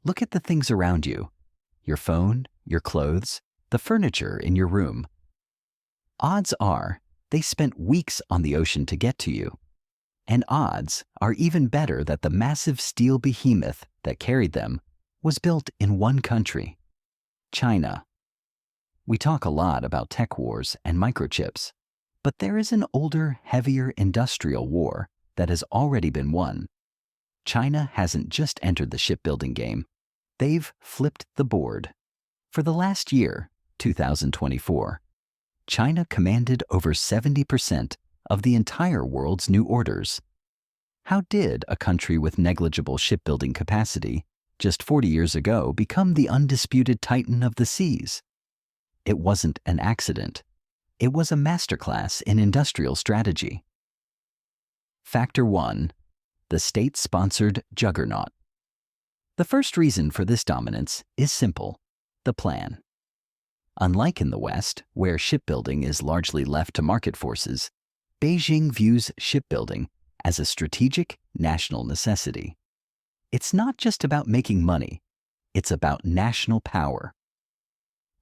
Look at the things around you: your phone, your clothes, the furniture in your room. Odds are they spent weeks on the ocean to get to you. And odds are even better that the massive steel behemoth that carried them was built in one country: China. We talk a lot about tech wars and microchips, but there is an older, heavier industrial war that has already been won. China hasn't just entered the shipbuilding game, they've flipped the board. For the last year, 2024, China commanded over 70% of the entire world's new orders. How did a country with negligible shipbuilding capacity just 40 years ago become the undisputed titan of the seas? It wasn't an accident. It was a masterclass in industrial strategy. Factor 1. The state-sponsored juggernaut. The first reason for this dominance is simple: the plan. Unlike in the West, where shipbuilding is largely left to market forces, Beijing views shipbuilding as a strategic national necessity. It's not just about making money, it's about national power.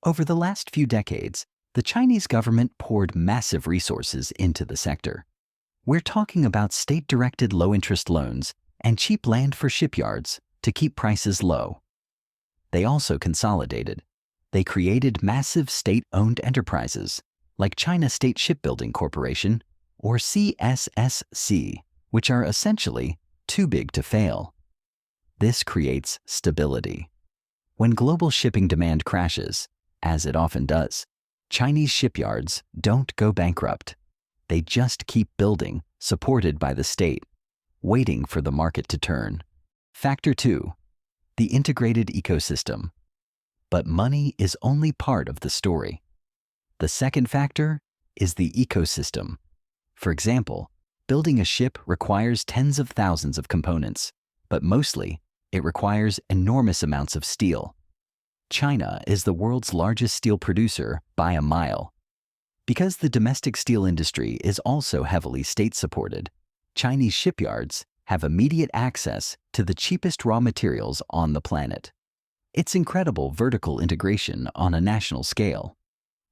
Over the last few decades, the Chinese government poured massive resources into the sector. We're talking about state-directed low-interest loans and cheap land for shipyards to keep prices low. They also consolidated. They created massive state-owned enterprises like China State Shipbuilding Corporation, or CSSC, which are essentially too big to fail. This creates stability. When global shipping demand crashes, as it often does, Chinese shipyards don't go bankrupt. They just keep building, supported by the state, waiting for the market to turn. Factor 2. The integrated ecosystem. But money is only part of the story. The second factor is the ecosystem. For example, building a ship requires tens of thousands of components, but mostly it requires enormous amounts of steel. China is the world's largest steel producer by a mile. Because the domestic steel industry is also heavily state-supported, Chinese shipyards have immediate access to the cheapest raw materials on the planet. It's incredible vertical integration on a national scale.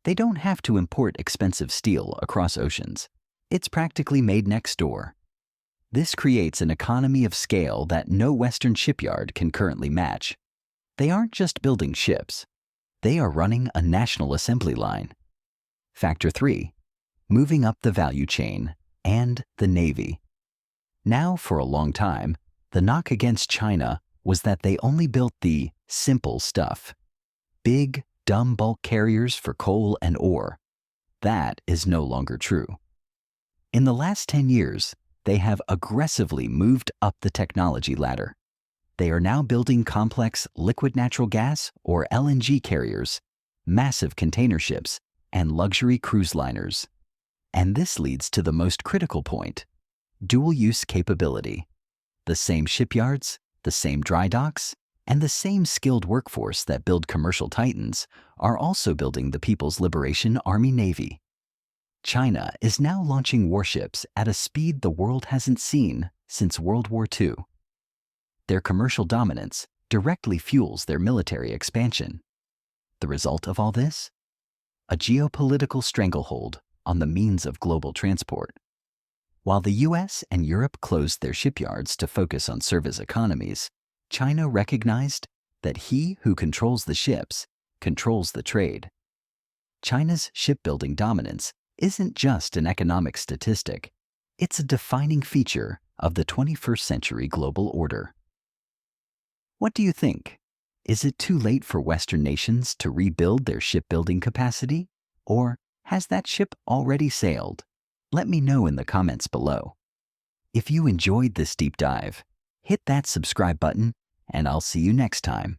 They don't have to import expensive steel across oceans. It's practically made next door. This creates an economy of scale that no Western shipyard can currently match. They aren't just building ships. They are running a national assembly line. Factor 3. Moving up the value chain and the Navy. Now, for a long time, the knock against China was that they only built the simple stuff. Big, dumb bulk carriers for coal and ore. That is no longer true. In the last 10 years, they have aggressively moved up the technology ladder. They are now building complex liquid natural gas or LNG carriers, massive container ships, and luxury cruise liners. And this leads to the most critical point: dual-use capability. The same shipyards, the same dry docks, and the same skilled workforce that build commercial titans are also building the People's Liberation Army Navy. China is now launching warships at a speed the world hasn't seen since World War II. Their commercial dominance directly fuels their military expansion. The result of all this? A geopolitical stranglehold on the means of global transport. While the US and Europe closed their shipyards to focus on service economies, China recognized that he who controls the ships controls the trade. China's shipbuilding dominance isn't just an economic statistic, it's a defining feature of the 21st century global order. What do you think? Is it too late for Western nations to rebuild their shipbuilding capacity? Or has that ship already sailed? Let me know in the comments below. If you enjoyed this deep dive, hit that subscribe button, and I'll see you next time.